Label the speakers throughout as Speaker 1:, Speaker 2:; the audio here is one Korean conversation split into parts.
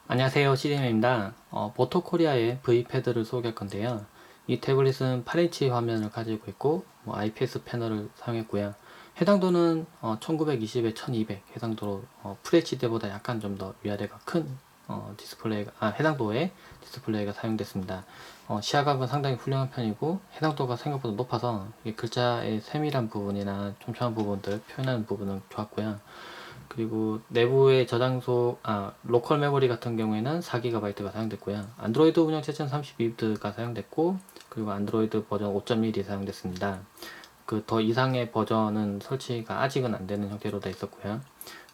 Speaker 1: 안녕하세요, CDM입니다. 보토코리아의 V패드를 소개할 건데요. 이 태블릿은 8인치 화면을 가지고 있고 IPS 패널을 사용했고요. 해상도는 1920에 1200 해상도로 FHD보다 약간 좀 더 위아래가 큰 디스플레이가 해상도의 디스플레이가 사용됐습니다. 시야각은 상당히 훌륭한 편이고 해상도가 생각보다 높아서 글자의 세밀한 부분이나 촘촘한 부분들 표현하는 부분은 좋았고요. 그리고 내부의 저장소, 로컬 메모리 같은 경우에는 4GB가 사용됐고요. 안드로이드 운영체제는 32비트가 사용됐고, 그리고 안드로이드 버전 5.1이 사용됐습니다. 그 더 이상의 버전은 설치가 아직은 안 되는 형태로 되어 있었고요.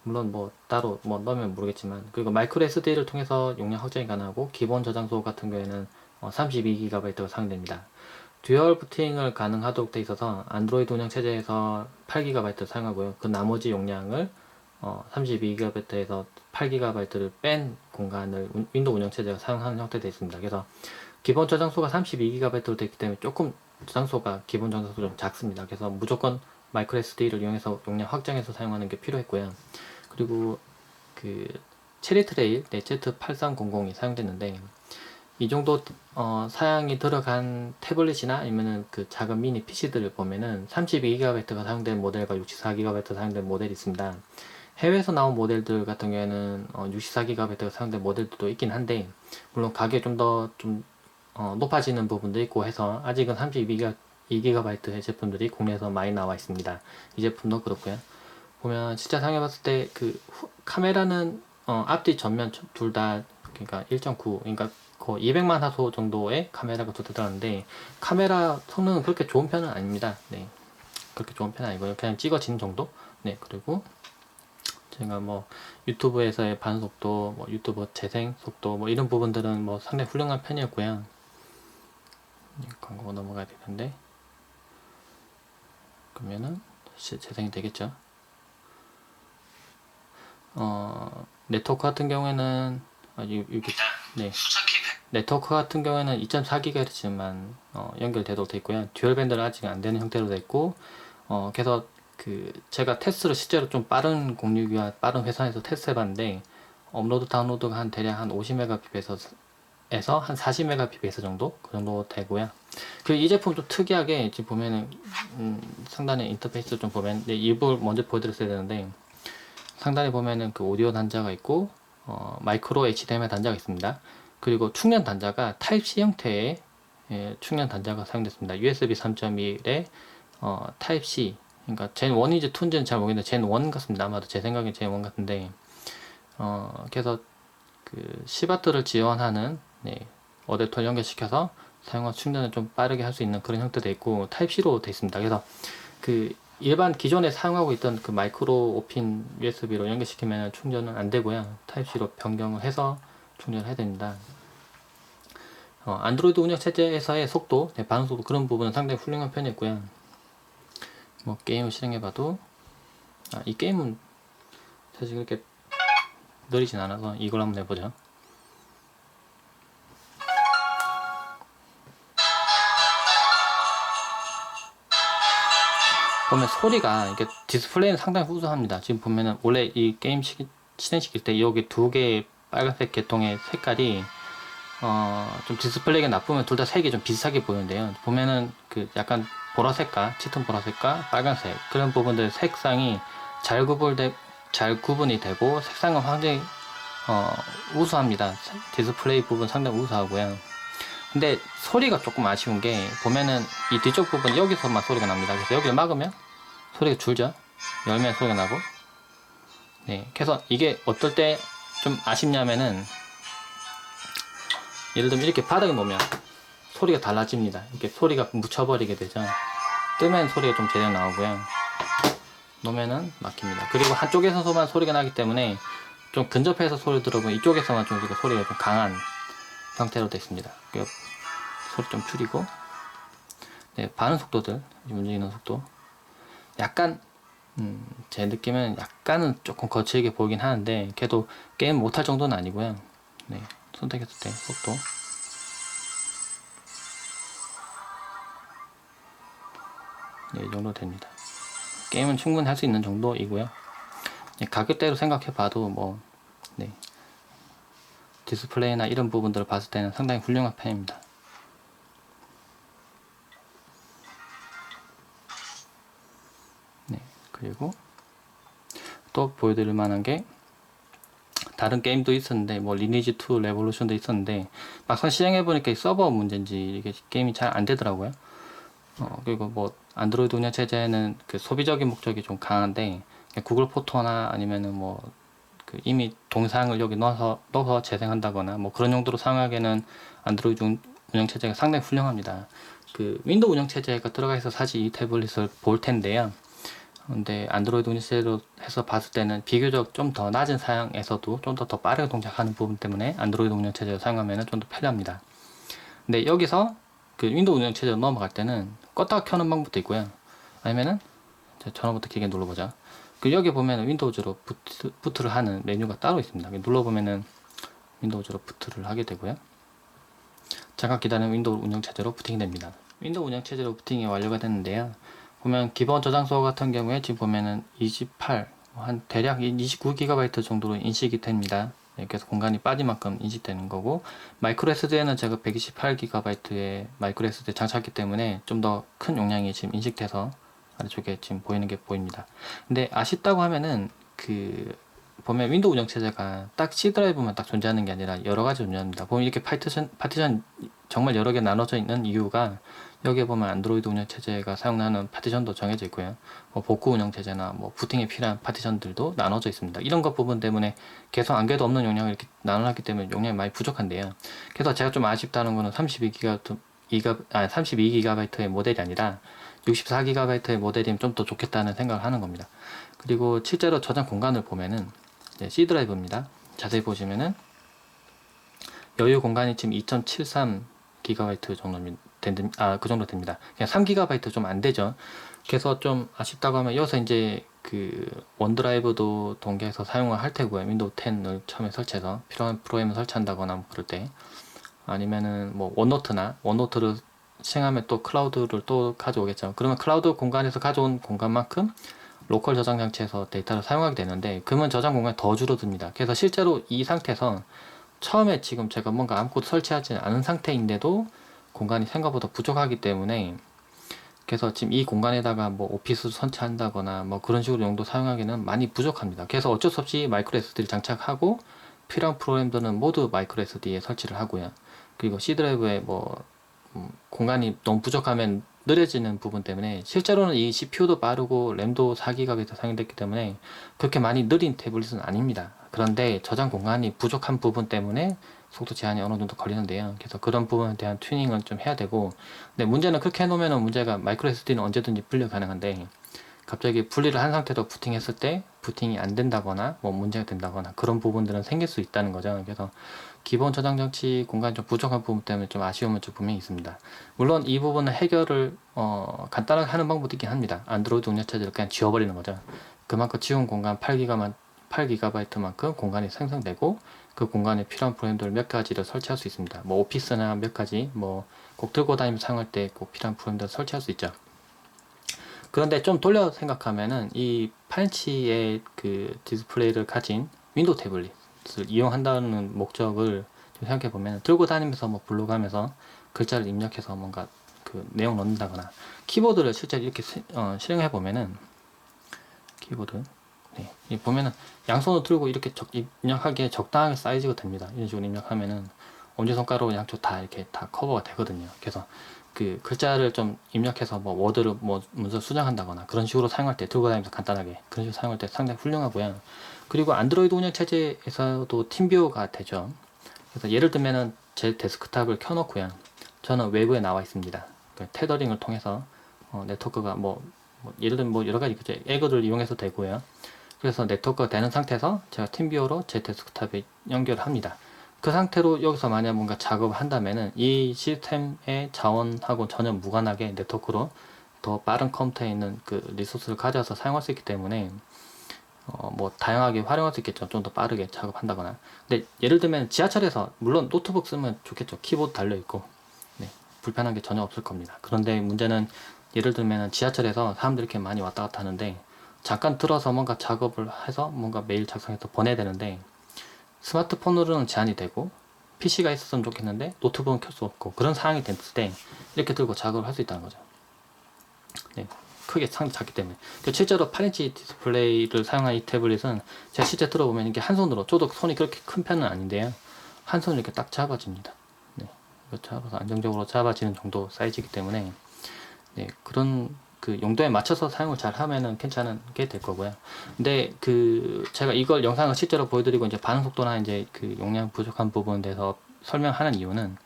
Speaker 1: 물론 뭐 따로 뭐 넣으면 모르겠지만, 그리고 마이크로 SD를 통해서 용량 확장이 가능하고, 기본 저장소 같은 경우에는 32GB가 사용됩니다. 듀얼 부팅을 가능하도록 되어 있어서 안드로이드 운영체제에서 8GB 사용하고요. 그 나머지 용량을 32GB에서 8GB를 뺀 공간을 윈도우 운영체제가 사용하는 형태로 되어 있습니다. 그래서 기본 저장소가 32GB로 되어 있기 때문에 조금 저장소가 기본 저장소가 좀 작습니다. 그래서 무조건 마이크로 SD를 이용해서 용량 확장해서 사용하는 게 필요했고요. 그리고 그 체리 트레일 Z8300이 사용됐는데 이 정도 사양이 들어간 태블릿이나 아니면은 그 작은 미니 PC들을 보면은 32GB가 사용된 모델과 64GB 사용된 모델이 있습니다. 해외에서 나온 모델들 같은 경우에는 64GB가 사용된 모델들도 있긴 한데 물론 가격이 좀 더 높아지는 부분도 있고 해서 아직은 32GB의 제품들이 국내에서 많이 나와 있습니다. 이 제품도 그렇고요. 보면 진짜 사용해봤을 때 그 카메라는 앞뒤 전면 둘 다 그러니까 1.9 그러니까 거의 200만 화소 정도의 카메라가 두 대 들었는데 카메라 성능은 그렇게 좋은 편은 아닙니다. 네, 그렇게 좋은 편은 아니고요. 그냥 찍어지는 정도. 네, 그리고 제가 뭐 유튜브에서의 반속도, 뭐 유튜브 재생 속도, 뭐 이런 부분들은 뭐 상당히 훌륭한 편이었고요. 광고가 넘어가야 되는데 그러면은 재생이 되겠죠. 네트워크 같은 경우에는 이렇게 네. 네트워크 같은 경우에는 2.4GHz만 연결되도록 되어 있고요. 듀얼 밴드는 아직 안 되는 형태로 되어 있고, 그래서 그 제가 테스트를 실제로 좀 빠른 공유기와 빠른 회선에서 테스트 해봤는데 업로드 다운로드가 한 대략 한 50Mbps에서 한 40Mbps 정도 그 정도 되고요. 그 이 제품 좀 특이하게 지금 보면은 상단에 인터페이스 좀 보면 이걸 먼저 보여드렸어야 되는데 상단에 보면은 그 오디오 단자가 있고 마이크로 HDMI 단자가 있습니다. 그리고 충전 단자가 타입C 형태의 충전 단자가 사용됐습니다. USB 3.1에 타입C 그러니까 젠 1인지 2인지는 잘 모르겠는데 젠 1 같습니다. 아마도 제 생각엔 젠 1 같은데 그래서 그 C바트를 지원하는 어댑터를 연결시켜서 사용한 충전을 좀 빠르게 할 수 있는 그런 형태도 있고 타입C로 되어 있습니다. 그래서 그 일반 기존에 사용하고 있던 그 마이크로 오핀 USB로 연결시키면 충전은 안 되고요. 타입C로 변경을 해서 충전을 해야 됩니다. 안드로이드 운영 체제에서의 속도, 반응 속도 그런 부분은 상당히 훌륭한 편이었고요. 뭐 게임을 실행해봐도 이 게임은 사실 그렇게 느리진 않아서 이걸 한번 해보죠. 보면 소리가 이게 디스플레이는 상당히 후소합니다. 지금 보면은 원래 이 게임 실행시킬 때 여기 두 개의 빨간색 계통의 색깔이 좀 디스플레이가 나쁘면 둘 다 색이 좀 비슷하게 보이는데요. 보면은 그 약간 보라색과 짙은 보라색과 빨간색 그런 부분들 색상이 잘 구분이 되고 색상은 굉장히 우수합니다. 디스플레이 부분 상당히 우수하고요. 근데 소리가 조금 아쉬운 게 보면은 이 뒤쪽 부분 여기서만 소리가 납니다. 그래서 여기를 막으면 소리가 줄죠. 열면 소리가 나고. 네, 그래서 이게 어떨 때 좀 아쉽냐면은 예를 들면 이렇게 바닥에 놓으면 소리가 달라집니다. 이렇게 소리가 묻혀버리게 되죠. 뜨면 소리가 좀 제대로 나오고요. 놓으면은 막힙니다. 그리고 한쪽에서만 소리가 나기 때문에 좀 근접해서 소리 들어보면 이쪽에서만 좀 소리가 좀 강한 형태로 되어 있습니다. 소리 좀 줄이고, 네, 반응 속도들, 움직이는 속도. 약간, 제 느낌은 약간은 조금 거칠게 보이긴 하는데, 걔도 게임 못할 정도는 아니고요. 네, 선택했을 때 속도. 네, 이 정도 됩니다. 게임은 충분히 할 수 있는 정도이고요. 네, 가격대로 생각해 봐도 뭐, 네. 디스플레이나 이런 부분들을 봤을 때는 상당히 훌륭한 편입니다. 네, 그리고 또 보여드릴 만한 게 다른 게임도 있었는데 뭐 리니지 2 레볼루션도 있었는데 막상 시행해보니까 이 서버 문제인지 이게 게임이 잘 안 되더라고요. 그리고 뭐 안드로이드 운영 체제는 그 소비적인 목적이 좀 강한데 구글 포토나 아니면은 뭐 그 이미 동상을 여기 넣어서 재생한다거나 뭐 그런 용도로 사용하기에는 안드로이드 운영 체제가 상당히 훌륭합니다. 그 윈도우 운영 체제가 들어가 있어 사실 이 태블릿을 볼 텐데요. 근데 안드로이드 운영 체제로 해서 봤을 때는 비교적 좀 더 낮은 사양에서도 좀 더 빠르게 동작하는 부분 때문에 안드로이드 운영 체제를 사용하면 좀 더 편리합니다. 근데 여기서 그 윈도우 운영 체제로 넘어갈 때는 껐다가 켜는 방법도 있고요. 아니면은 전원부터 길게 눌러보자. 그 여기 보면 윈도우즈로 부트를 하는 메뉴가 따로 있습니다. 눌러보면은 윈도우즈로 부트를 하게 되고요. 잠깐 기다리면 윈도우 운영 체제로 부팅이 됩니다. 윈도우 운영 체제로 부팅이 완료가 됐는데요. 보면 기본 저장소 같은 경우에 지금 보면은 28, 한 대략 29GB 정도로 인식이 됩니다. 그래서 공간이 빠진 만큼 인식되는 거고, 마이크로 SD에는 제가 128GB의 마이크로 SD 장착했기 때문에 좀 더 큰 용량이 지금 인식돼서 아래쪽에 지금 보이는 게 보입니다. 근데 아쉽다고 하면은 그 보면 윈도우 운영 체제가 딱 C 드라이브만 딱 존재하는 게 아니라 여러 가지 존재합니다. 보면 이렇게 파티션 정말 여러 개 나눠져 있는 이유가 여기에 보면 안드로이드 운영 체제가 사용하는 파티션도 정해져 있고요. 뭐 복구 운영 체제나 뭐 부팅에 필요한 파티션들도 나눠져 있습니다. 이런 것 부분 때문에 계속 안개도 없는 용량을 이렇게 나눠놨기 때문에 용량이 많이 부족한데요. 그래서 제가 좀 아쉽다는 거는 32GB의 모델이 아니라 64GB의 모델이면 좀 더 좋겠다는 생각을 하는 겁니다. 그리고 실제로 저장 공간을 보면은 C 드라이브입니다. 자세히 보시면은 여유 공간이 지금 2.73GB 정도 그 정도 됩니다. 그냥 3GB 좀 안 되죠. 그래서 좀 아쉽다고 하면 여기서 이제 그 원드라이브도 동기해서 사용을 할 테고요. 윈도우 10을 처음에 설치해서 필요한 프로그램을 설치한다거나 뭐 그럴 때 아니면은 뭐 원노트를 시행하면 또 클라우드를 또 가져오겠죠. 그러면 클라우드 공간에서 가져온 공간만큼 로컬 저장 장치에서 데이터를 사용하게 되는데 그러면 저장 공간이 더 줄어듭니다. 그래서 실제로 이 상태에서 처음에 지금 제가 뭔가 아무것도 설치하지 않은 상태인데도 공간이 생각보다 부족하기 때문에 그래서 지금 이 공간에다가 뭐 오피스 설치한다거나 뭐 그런 식으로 용도 사용하기는 많이 부족합니다. 그래서 어쩔 수 없이 마이크로 SD를 장착하고 필요한 프로그램들은 모두 마이크로 SD에 설치를 하고요. 그리고 C 드라이브에 뭐 공간이 너무 부족하면 느려지는 부분 때문에 실제로는 이 CPU도 빠르고 램도 4기가바이트 사용됐기 때문에 그렇게 많이 느린 태블릿은 아닙니다. 그런데 저장 공간이 부족한 부분 때문에 속도 제한이 어느 정도 걸리는데요. 그래서 그런 부분에 대한 튜닝을 좀 해야 되고, 근데 문제는 그렇게 해놓으면 문제가 마이크로 SD는 언제든지 분리 가능한데 갑자기 분리를 한 상태로 부팅했을 때 부팅이 안 된다거나 뭐 문제가 된다거나 그런 부분들은 생길 수 있다는 거죠. 그래서 기본 저장 장치 공간이 좀 부족한 부분 때문에 좀 아쉬움은 좀 분명히 있습니다. 물론 이 부분은 해결을 간단하게 하는 방법도 있긴 합니다. 안드로이드 운영 체제를 그냥 지워버리는 거죠. 그만큼 지운 공간 8GB만큼 공간이 생성되고 그 공간에 필요한 프로그램들 몇 가지를 설치할 수 있습니다. 뭐 오피스나 몇 가지 뭐 꼭 들고 다니면서 사용할 때 꼭 필요한 프로그램들을 설치할 수 있죠. 그런데 좀 돌려 생각하면은 이 8인치의 그 디스플레이를 가진 윈도우 태블릿을 이용한다는 목적을 좀 생각해 보면 들고 다니면서 뭐 블로그 하면서 글자를 입력해서 뭔가 그 내용 넣는다거나 키보드를 실제로 이렇게 실행해 보면은 키보드 보면은 양손으로 들고 이렇게 입력하기에 적당하게 사이즈가 됩니다. 이런 식으로 입력하면은 엄지손가락으로 양쪽 다 이렇게 다 커버가 되거든요. 그래서 그 글자를 좀 입력해서 뭐 워드를 뭐 문서 수정한다거나 그런 식으로 사용할 때 들고 다니면서 간단하게 그런 식으로 사용할 때 상당히 훌륭하고요. 그리고 안드로이드 운영 체제에서도 팀뷰가 되죠. 그래서 예를 들면은 제 데스크탑을 켜놓고요. 저는 외부에 나와 있습니다. 그 테더링을 통해서 네트워크가 예를 들면 뭐 여러 가지 에그를 이용해서 되고요. 그래서 네트워크가 되는 상태에서 제가 팀뷰어로 제 데스크탑에 연결을 합니다. 그 상태로 여기서 만약 뭔가 작업을 한다면은 이 시스템의 자원하고 전혀 무관하게 네트워크로 더 빠른 컴퓨터에 있는 그 리소스를 가져와서 사용할 수 있기 때문에 뭐 다양하게 활용할 수 있겠죠. 좀 더 빠르게 작업한다거나. 근데 예를 들면 지하철에서 물론 노트북 쓰면 좋겠죠. 키보드 달려 있고 불편한 게 전혀 없을 겁니다. 그런데 문제는 예를 들면 지하철에서 사람들이 이렇게 많이 왔다 갔다 하는데 잠깐 들어서 뭔가 작업을 해서 뭔가 메일 작성해서 보내야 되는데 스마트폰으로는 제한이 되고 PC가 있었으면 좋겠는데 노트북은 켤 수 없고 그런 상황이 됐을 때 이렇게 들고 작업을 할 수 있다는 거죠. 네, 크게 상당히 작기 때문에. 실제로 8인치 디스플레이를 사용한 이 태블릿은 제가 실제 들어보면 이게 한 손으로, 저도 손이 그렇게 큰 편은 아닌데요, 한 손으로 이렇게 딱 잡아집니다. 네, 이거 잡아서 안정적으로 잡아지는 정도 사이즈이기 때문에 네, 그런 그 용도에 맞춰서 사용을 잘 하면은 괜찮은 게 될 거고요. 근데 제가 이걸 영상을 실제로 보여드리고 이제 반응 속도나 이제 그 용량 부족한 부분에 대해서 설명하는 이유는,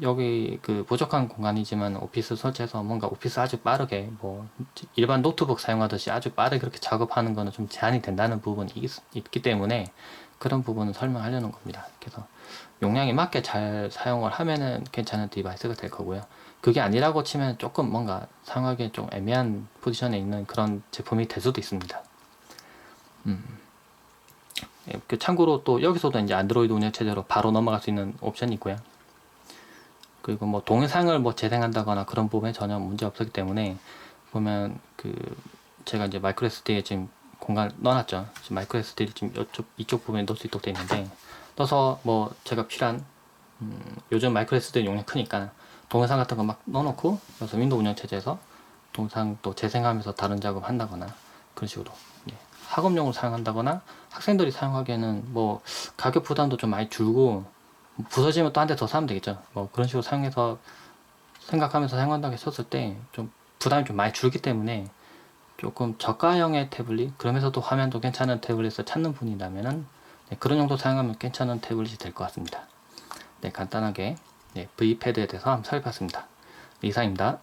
Speaker 1: 여기 부족한 공간이지만 오피스 설치해서 뭔가 오피스 아주 빠르게 뭐 일반 노트북 사용하듯이 아주 빠르게 그렇게 작업하는 거는 좀 제한이 된다는 부분이 있기 때문에 그런 부분을 설명하려는 겁니다. 그래서 용량에 맞게 잘 사용을 하면은 괜찮은 디바이스가 될 거고요. 그게 아니라고 치면 조금 뭔가 사용하기에 좀 애매한 포지션에 있는 그런 제품이 될 수도 있습니다. 참고로 또 여기서도 이제 안드로이드 운영 체제로 바로 넘어갈 수 있는 옵션이 있고요. 그리고 뭐 동영상을 뭐 재생한다거나 그런 부분에 전혀 문제 없었기 때문에, 보면 제가 이제 마이크로 SD에 지금 공간 넣어놨죠. 지금 마이크로 SD를 지금 이쪽 부분에 넣을 수 있도록 되어 있는데, 넣어서 뭐 제가 필요한 요즘 마이크로 SD 용량 크니까 동영상 같은 거 막 넣어놓고, 그래서 윈도우 운영 체제에서 동영상 또 재생하면서 다른 작업 한다거나 그런 식으로 학업용으로 사용한다거나, 학생들이 사용하기에는 뭐 가격 부담도 좀 많이 줄고 부서지면 또 한 대 더 사면 되겠죠. 뭐 그런 식으로 사용해서 생각하면서 사용한다고 했었을 때 좀 부담이 좀 많이 줄기 때문에, 조금 저가형의 태블릿, 그러면서도 화면도 괜찮은 태블릿을 찾는 분이라면은 그런 용도 사용하면 괜찮은 태블릿이 될 것 같습니다. 네, 간단하게 V패드에 대해서 한번 살펴봤습니다. 이상입니다.